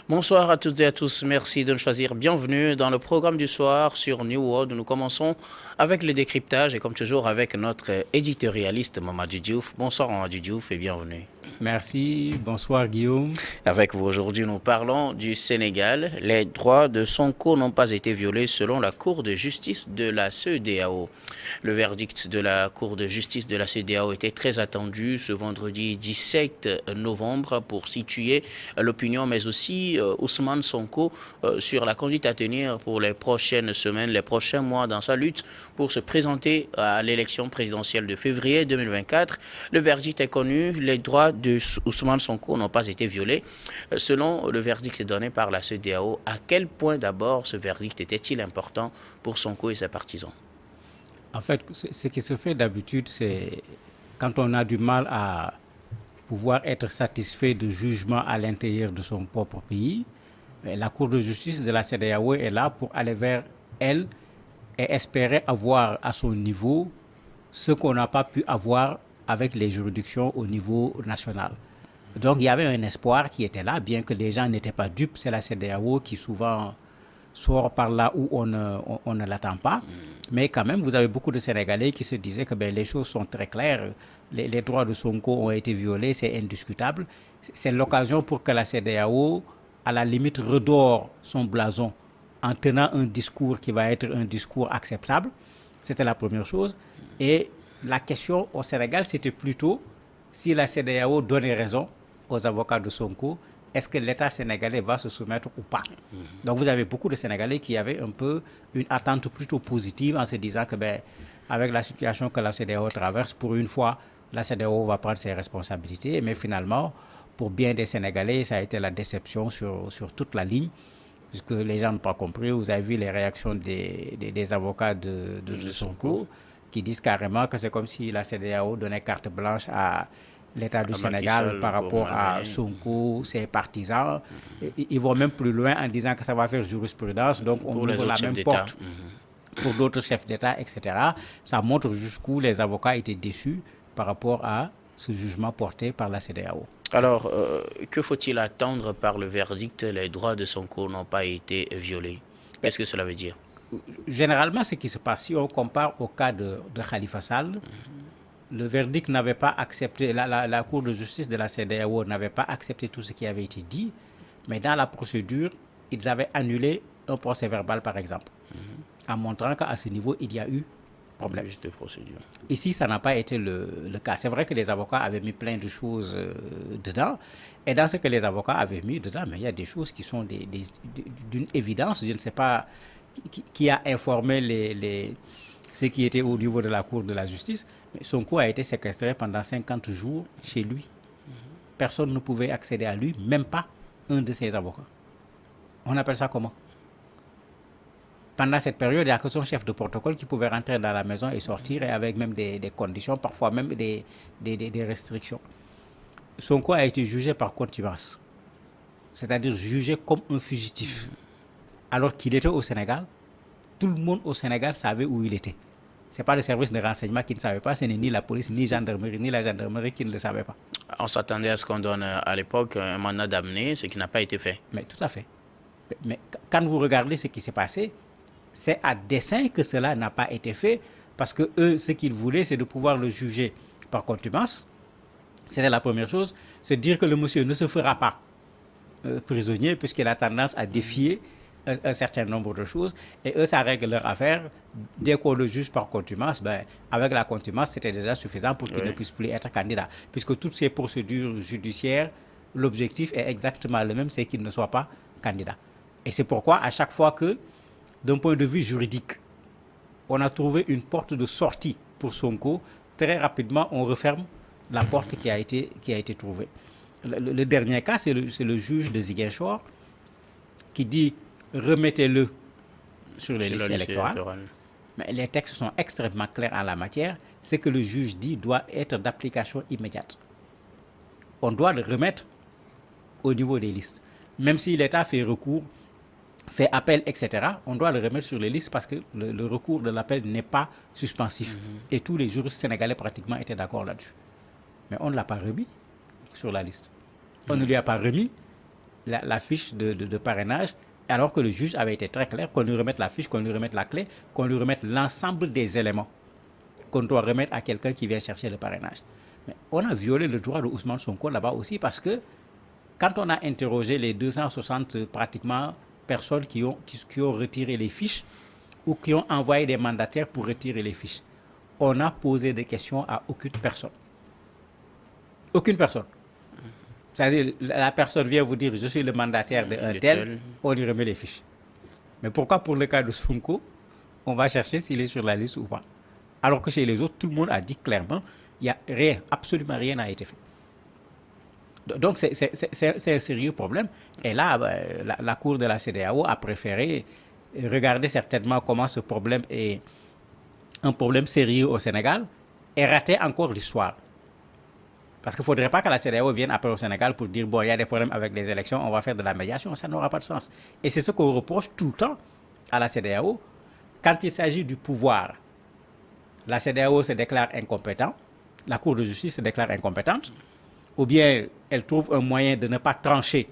Bonsoir à toutes et à tous. Merci de nous choisir. Bienvenue dans le programme du soir sur New World. Nous commençons avec le décryptage et comme toujours avec notre éditorialiste Mamadou Diouf. Bonsoir Mamadou Diouf et bienvenue. Merci, bonsoir Guillaume. Avec vous aujourd'hui, nous parlons du Sénégal. Les droits de Sonko n'ont pas été violés selon la Cour de justice de la CEDEAO. Le verdict de la Cour de justice de la CEDEAO était très attendu ce vendredi 17 novembre pour situer l'opinion, mais aussi Ousmane Sonko sur la conduite à tenir pour les prochaines semaines, les prochains mois dans sa lutte pour se présenter à l'élection présidentielle de février 2024. Le verdict est connu, les droits de Ousmane Sonko n'ont pas été violés. Selon le verdict donné par la CEDEAO, à quel point d'abord ce verdict était-il important pour Sonko et ses partisans? En fait, ce qui se fait d'habitude, c'est quand on a du mal à pouvoir être satisfait de jugements à l'intérieur de son propre pays, la Cour de justice de la CEDEAO est là pour aller vers elle et espérer avoir à son niveau ce qu'on n'a pas pu avoir avec les juridictions au niveau national. Donc il y avait un espoir qui était là, bien que les gens n'étaient pas dupes. C'est la CEDEAO qui souvent sort par là où on ne l'attend pas. Mais quand même, vous avez beaucoup de Sénégalais qui se disaient que les choses sont très claires. Les droits de Sonko ont été violés, c'est indiscutable. C'est l'occasion pour que la CEDEAO, à la limite, redore son blason en tenant un discours qui va être un discours acceptable. C'était la première chose. Et la question au Sénégal, c'était plutôt si la CEDEAO donnait raison aux avocats de Sonko, est-ce que l'État sénégalais va se soumettre ou pas? Donc vous avez beaucoup de Sénégalais qui avaient un peu une attente plutôt positive en se disant que avec la situation que la CEDEAO traverse, pour une fois, la CEDEAO va prendre ses responsabilités. Mais finalement, pour bien des Sénégalais, ça a été la déception sur toute la ligne, puisque les gens n'ont pas compris. Vous avez vu les réactions des avocats de Sonko qui disent carrément que c'est comme si la CEDEAO donnait carte blanche à l'État du Sénégal par rapport à Sonko, ses partisans. Ils vont même plus loin en disant que ça va faire jurisprudence, donc on ouvre la même porte pour d'autres chefs d'État, etc. Ça montre jusqu'où les avocats étaient déçus par rapport à ce jugement porté par la CEDEAO. Alors, que faut-il attendre par le verdict? Les droits de Sonko n'ont pas été violés. Qu'est-ce que cela veut dire? Généralement, ce qui se passe, si on compare au cas de Khalifa Sall, le verdict n'avait pas accepté, la Cour de justice de la CEDEAO n'avait pas accepté tout ce qui avait été dit, mais dans la procédure, ils avaient annulé un procès verbal, par exemple, en montrant qu'à ce niveau, il y a eu problème. De procédure. Ici, ça n'a pas été le cas. C'est vrai que les avocats avaient mis plein de choses dedans, et dans ce que les avocats avaient mis dedans, mais il y a des choses qui sont d'une évidence. Je ne sais pas qui a informé ceux qui étaient au niveau de la Cour de la justice. Sonko a été séquestré pendant 50 jours chez lui. Personne ne pouvait accéder à lui, même pas un de ses avocats. On appelle ça comment? Pendant cette période, il n'y a que son chef de protocole qui pouvait rentrer dans la maison et sortir, et avec même des conditions, parfois même des restrictions. Sonko a été jugé par contumace, c'est-à-dire jugé comme un fugitif. Alors qu'il était au Sénégal, tout le monde au Sénégal savait où il était. Ce n'est pas le service de renseignement qui ne savait pas, ce n'est ni la police, ni la gendarmerie qui ne le savait pas. On s'attendait à ce qu'on donne à l'époque un mandat d'amener, ce qui n'a pas été fait. Mais tout à fait. Mais quand vous regardez ce qui s'est passé, c'est à dessein que cela n'a pas été fait, parce que eux, ce qu'ils voulaient, c'est de pouvoir le juger par contumace. C'était la première chose. C'est dire que le monsieur ne se fera pas prisonnier, puisqu'il a tendance à défier un certain nombre de choses, et eux, ça règle leur affaire. Dès qu'on le juge par contumace, avec la contumace, c'était déjà suffisant pour qu'il ne puisse plus être candidat, puisque toutes ces procédures judiciaires, l'objectif est exactement le même, c'est qu'il ne soit pas candidat. Et c'est pourquoi, à chaque fois que, d'un point de vue juridique, on a trouvé une porte de sortie pour Sonko, très rapidement, on referme la porte qui a été trouvée. Le dernier cas, c'est le juge de Ziguinchor qui dit remettez-le sur les listes électorales. Mais les textes sont extrêmement clairs en la matière. Ce que le juge dit doit être d'application immédiate. On doit le remettre au niveau des listes. Même si l'État fait recours, fait appel, etc., on doit le remettre sur les listes parce que le recours de l'appel n'est pas suspensif. Et tous les juristes sénégalais pratiquement étaient d'accord là-dessus. Mais on ne l'a pas remis sur la liste. On ne lui a pas remis la fiche de parrainage, alors que le juge avait été très clair qu'on lui remette la fiche, qu'on lui remette la clé, qu'on lui remette l'ensemble des éléments qu'on doit remettre à quelqu'un qui vient chercher le parrainage. Mais on a violé le droit de Ousmane Sonko là-bas aussi parce que quand on a interrogé les 260 pratiquement personnes qui ont retiré les fiches ou qui ont envoyé des mandataires pour retirer les fiches, on a posé des questions à aucune personne. Aucune personne. C'est-à-dire, la personne vient vous dire, je suis le mandataire d'un tel, on lui remet les fiches. Mais pourquoi pour le cas de Sonko, on va chercher s'il est sur la liste ou pas? Alors que chez les autres, tout le monde a dit clairement, il n'y a rien, absolument rien n'a été fait. Donc, c'est un sérieux problème. Et là, la Cour de la CEDEAO a préféré regarder certainement comment ce problème est un problème sérieux au Sénégal et rater encore l'histoire. Parce qu'il ne faudrait pas que la CEDEAO vienne après au Sénégal pour dire, bon, il y a des problèmes avec les élections, on va faire de la médiation, ça n'aura pas de sens. Et c'est ce qu'on reproche tout le temps à la CEDEAO. Quand il s'agit du pouvoir, la CEDEAO se déclare incompétente, la Cour de justice se déclare incompétente, ou bien elle trouve un moyen de ne pas trancher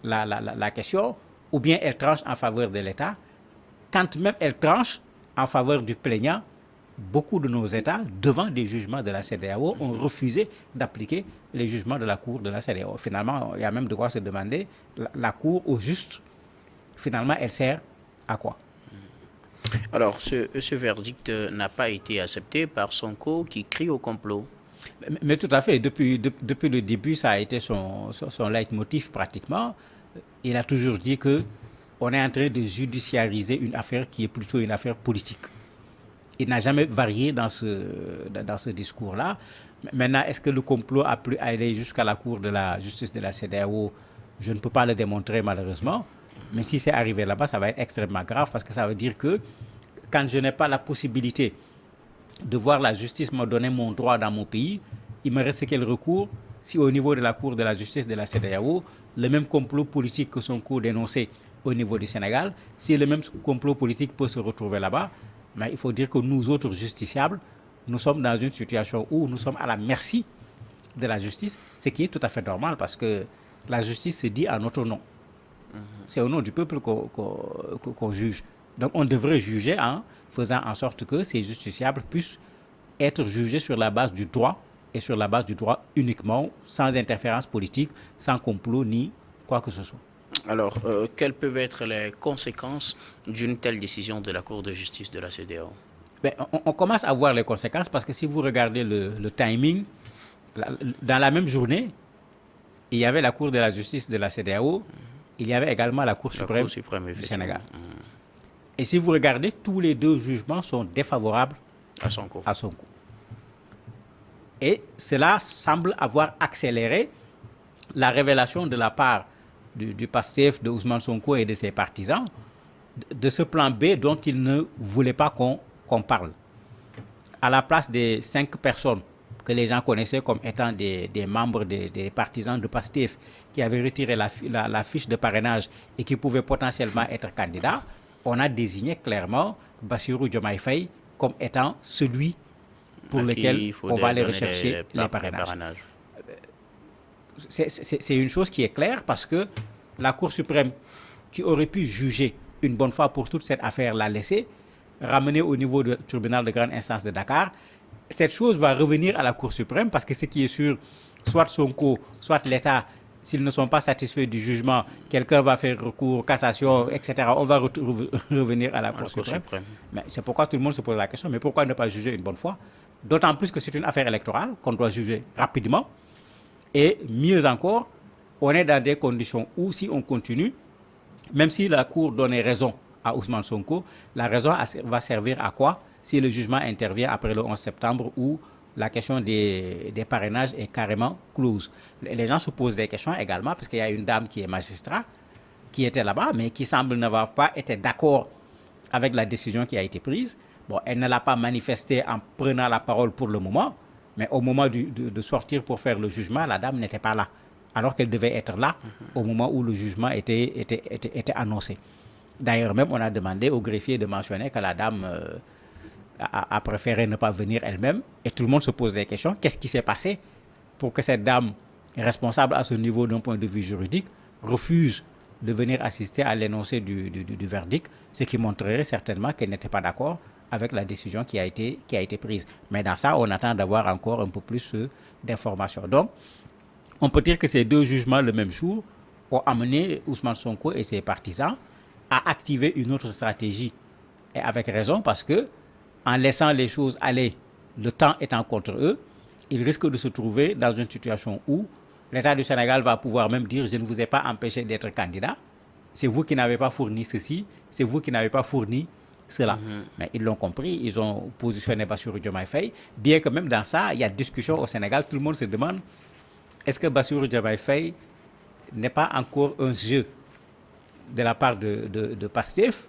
la question, ou bien elle tranche en faveur de l'État. Quand même elle tranche en faveur du plaignant, beaucoup de nos États, devant des jugements de la CEDEAO, ont refusé d'appliquer les jugements de la Cour de la CEDEAO. Finalement, il y a même de quoi se demander, la Cour, au juste, finalement, elle sert à quoi? Alors, ce verdict n'a pas été accepté par Sonko qui crie au complot. Mais tout à fait. Depuis le début, ça a été son leitmotiv pratiquement. Il a toujours dit qu'on est en train de judiciariser une affaire qui est plutôt une affaire politique. Il n'a jamais varié dans ce discours-là. Maintenant, est-ce que le complot a pu aller jusqu'à la Cour de la justice de la CEDEAO? Je ne peux pas le démontrer malheureusement. Mais si c'est arrivé là-bas, ça va être extrêmement grave parce que ça veut dire que quand je n'ai pas la possibilité de voir la justice me donner mon droit dans mon pays, il me reste quel recours si au niveau de la Cour de la justice de la CEDEAO, le même complot politique que Sonko dénoncé au niveau du Sénégal, si le même complot politique peut se retrouver là-bas, mais il faut dire que nous autres justiciables, nous sommes dans une situation où nous sommes à la merci de la justice, ce qui est tout à fait normal parce que la justice se dit à notre nom. C'est au nom du peuple qu'on juge. Donc on devrait juger en faisant en sorte que ces justiciables puissent être jugés sur la base du droit et sur la base du droit uniquement, sans interférence politique, sans complot ni quoi que ce soit. Alors, quelles peuvent être les conséquences d'une telle décision de la Cour de justice de la CEDEAO? On commence à voir les conséquences parce que si vous regardez le timing, dans la même journée, il y avait la Cour de la justice de la CEDEAO, il y avait également la Cour suprême du Sénégal. Et si vous regardez, tous les deux jugements sont défavorables à Sonko. Et cela semble avoir accéléré la révélation de la part du PASTEF, de Ousmane Sonko et de ses partisans, de ce plan B dont ils ne voulaient pas qu'on parle. À la place des 5 personnes que les gens connaissaient comme étant des membres des partisans de PASTEF qui avaient retiré la fiche de parrainage et qui pouvaient potentiellement être candidats, on a désigné clairement Bassirou Diomaye Faye comme étant celui pour lequel on va aller rechercher les parrainages. C'est une chose qui est claire parce que la Cour suprême, qui aurait pu juger une bonne fois pour toutes cette affaire, l'a laissée, ramenée au niveau du tribunal de grande instance de Dakar. Cette chose va revenir à la Cour suprême parce que ce qui est sûr, soit Sonko, soit l'État, s'ils ne sont pas satisfaits du jugement, quelqu'un va faire recours, cassation, etc. On va revenir à la Cour suprême. Mais c'est pourquoi tout le monde se pose la question, mais pourquoi ne pas juger une bonne fois? D'autant plus que c'est une affaire électorale qu'on doit juger rapidement. Et mieux encore, on est dans des conditions où si on continue, même si la Cour donnait raison à Ousmane Sonko, la raison va servir à quoi si le jugement intervient après le 11 septembre où la question des parrainages est carrément close. Les gens se posent des questions également parce qu'il y a une dame qui est magistrat, qui était là-bas, mais qui semble n'avoir pas été d'accord avec la décision qui a été prise. Bon, elle ne l'a pas manifesté en prenant la parole pour le moment, mais au moment de sortir pour faire le jugement, la dame n'était pas là, alors qu'elle devait être là au moment où le jugement était annoncé. D'ailleurs, même, on a demandé au greffier de mentionner que la dame a préféré ne pas venir elle-même. Et tout le monde se pose des questions. Qu'est-ce qui s'est passé pour que cette dame, responsable à ce niveau d'un point de vue juridique, refuse de venir assister à l'énoncé du verdict, ce qui montrerait certainement qu'elle n'était pas d'accord avec la décision qui a été prise. Mais dans ça, on attend d'avoir encore un peu plus d'informations. Donc, on peut dire que ces deux jugements le même jour ont amené Ousmane Sonko et ses partisans à activer une autre stratégie. Et avec raison, parce que en laissant les choses aller, le temps étant contre eux, ils risquent de se trouver dans une situation où l'État du Sénégal va pouvoir même dire « je ne vous ai pas empêché d'être candidat, c'est vous qui n'avez pas fourni ceci, c'est vous qui n'avez pas fourni cela ». Mais ils l'ont compris, ils ont positionné Bassirou Diomaye Faye, bien que même dans ça, il y a discussion au Sénégal, tout le monde se demande est-ce que Bassirou Diomaye Faye n'est pas encore un jeu de la part de Pastef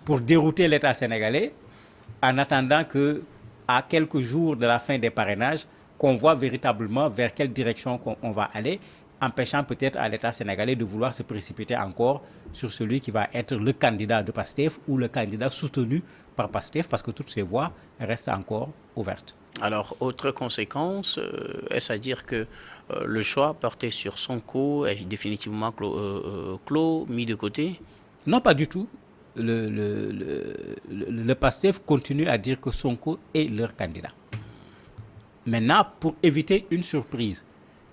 pour dérouter l'État sénégalais en attendant que, à quelques jours de la fin des parrainages, qu'on voit véritablement vers quelle direction on va aller, empêchant peut-être à l'État sénégalais de vouloir se précipiter encore sur celui qui va être le candidat de Pastef ou le candidat soutenu par Pastef, parce que toutes ces voies restent encore ouvertes. Alors, autre conséquence, est-ce à dire que le choix porté sur Sonko est définitivement clos, mis de côté? Non, pas du tout. Le Pastef continue à dire que Sonko est leur candidat. Maintenant, pour éviter une surprise,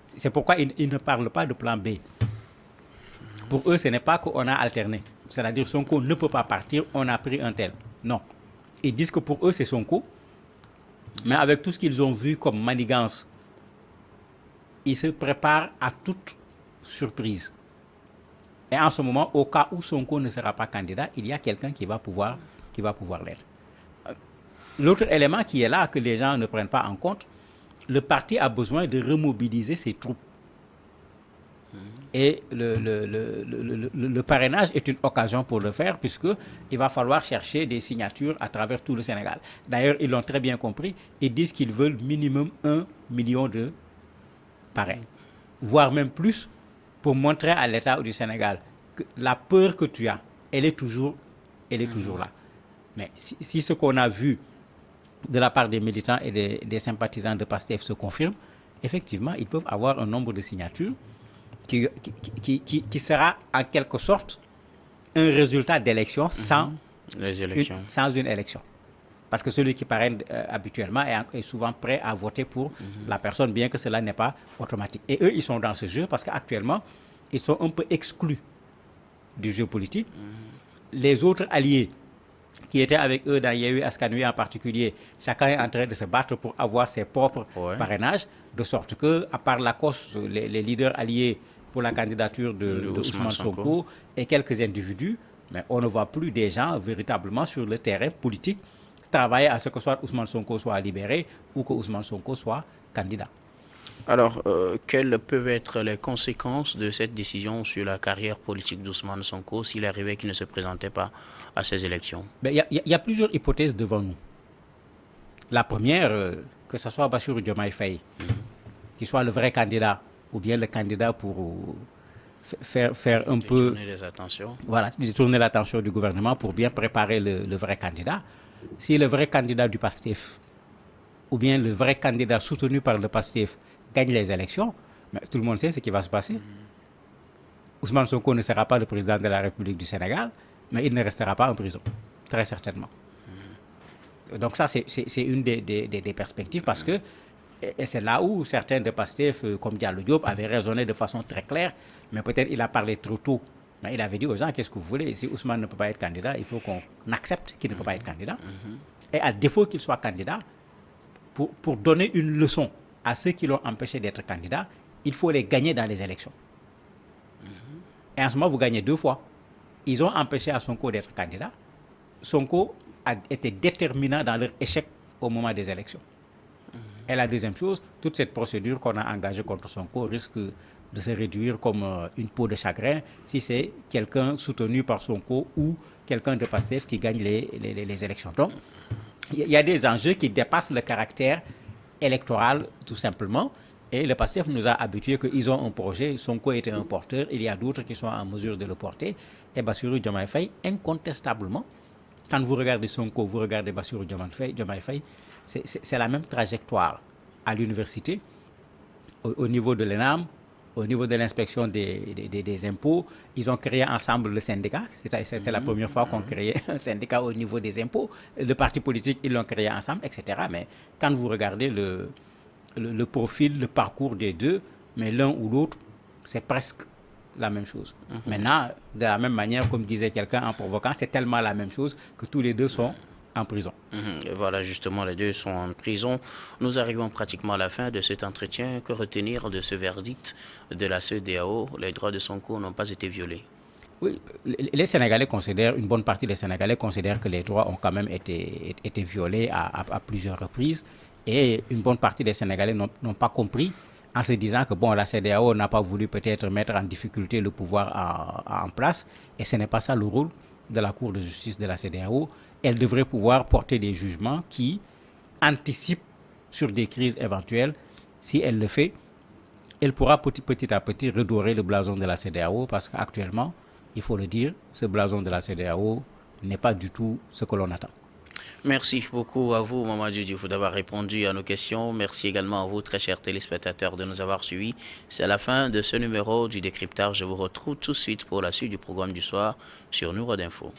c'est pourquoi ils ne parlent pas de plan B. Pour eux, ce n'est pas qu'on a alterné. C'est-à-dire Sonko ne peut pas partir, on a pris un tel. Non. Ils disent que pour eux, c'est Sonko. Mais avec tout ce qu'ils ont vu comme manigance, ils se préparent à toute surprise. Et en ce moment, au cas où Sonko ne sera pas candidat, il y a quelqu'un qui va pouvoir l'être. L'autre élément qui est là, que les gens ne prennent pas en compte, le parti a besoin de remobiliser ses troupes. Et le parrainage est une occasion pour le faire, puisqu'il va falloir chercher des signatures à travers tout le Sénégal. D'ailleurs, ils l'ont très bien compris. Ils disent qu'ils veulent minimum 1 million de parrains, voire même plus, pour montrer à l'État du Sénégal que la peur que tu as, elle est toujours là. Mais si ce qu'on a vu de la part des militants et des sympathisants de PASTEF se confirme, effectivement, ils peuvent avoir un nombre de signatures qui sera en quelque sorte un résultat d'élection sans une élection. Parce que celui qui parraine habituellement est souvent prêt à voter pour la personne, bien que cela n'est pas automatique. Et eux, ils sont dans ce jeu parce qu'actuellement, ils sont un peu exclus du jeu politique. Les autres alliés qui étaient avec eux dans Yewwi Askan Wi en particulier, chacun est en train de se battre pour avoir ses propres parrainages, de sorte que, à part la cause, les leaders alliés pour la candidature de Ousmane Sonko et quelques individus, mais on ne voit plus des gens véritablement sur le terrain politique travailler à ce que soit Ousmane Sonko soit libéré ou que Ousmane Sonko soit candidat. Alors, quelles peuvent être les conséquences de cette décision sur la carrière politique d'Ousmane Sonko s'il arrivait qu'il ne se présentait pas à ces élections? Il y a plusieurs hypothèses devant nous. La première, que ce soit Bassirou Diomaye Faye, qui soit le vrai candidat, ou bien le candidat pour faire un peu... Détourner les attentions. Voilà, détourner l'attention du gouvernement pour bien préparer le vrai candidat. Si le vrai candidat du PASTEF, ou bien le vrai candidat soutenu par le PASTEF, gagne les élections, mais tout le monde sait ce qui va se passer. Ousmane Sonko ne sera pas le président de la République du Sénégal, mais il ne restera pas en prison, très certainement. Donc ça, c'est une des perspectives, parce que, et c'est là où certains de PASTEF, comme Diallo Diop, avaient raisonné de façon très claire, mais peut-être il a parlé trop tôt. Mais il avait dit aux gens, qu'est-ce que vous voulez? Si Ousmane ne peut pas être candidat, il faut qu'on accepte qu'il ne peut pas être candidat. Et à défaut qu'il soit candidat, pour donner une leçon à ceux qui l'ont empêché d'être candidat, il faut les gagner dans les élections. Et en ce moment, vous gagnez 2 fois. Ils ont empêché à Sonko d'être candidat. Sonko a été déterminant dans leur échec au moment des élections. Et la deuxième chose, toute cette procédure qu'on a engagée contre Sonko risque de se réduire comme une peau de chagrin si c'est quelqu'un soutenu par Sonko ou quelqu'un de PASTEF qui gagne les élections. Donc, il y a des enjeux qui dépassent le caractère électoral, tout simplement. Et le PASTEF nous a habitués qu'ils ont un projet. Sonko était un porteur. Il y a d'autres qui sont en mesure de le porter. Et Bassirou Diomaye Faye, incontestablement, quand vous regardez Sonko, vous regardez Bassirou Diomaye Faye, c'est la même trajectoire à l'université, au niveau de l'ENAM, au niveau de l'inspection des impôts, ils ont créé ensemble le syndicat. C'était la première fois qu'on créait un syndicat au niveau des impôts. Le parti politique, ils l'ont créé ensemble, etc. Mais quand vous regardez le profil, le parcours des deux, mais l'un ou l'autre, c'est presque la même chose. Maintenant, de la même manière, comme disait quelqu'un en provoquant, c'est tellement la même chose que tous les deux sont en prison. Et voilà, justement, les deux sont en prison. Nous arrivons pratiquement à la fin de cet entretien. Que retenir de ce verdict de la CEDEAO? Les droits de Sonko n'ont pas été violés. Oui, les Sénégalais considèrent, une bonne partie des Sénégalais considèrent que les droits ont quand même été violés à plusieurs reprises. Et une bonne partie des Sénégalais n'ont pas compris en se disant que bon, la CEDEAO n'a pas voulu peut-être mettre en difficulté le pouvoir en place. Et ce n'est pas ça le rôle de la Cour de justice de la CEDEAO. Elle devrait pouvoir porter des jugements qui anticipent sur des crises éventuelles. Si elle le fait, elle pourra petit à petit redorer le blason de la CEDEAO parce qu'actuellement, il faut le dire, ce blason de la CEDEAO n'est pas du tout ce que l'on attend. Merci beaucoup à vous, Mamadou Diouf, d'avoir répondu à nos questions. Merci également à vous, très chers téléspectateurs, de nous avoir suivis. C'est la fin de ce numéro du décryptage. Je vous retrouve tout de suite pour la suite du programme du soir sur Noura d'Info.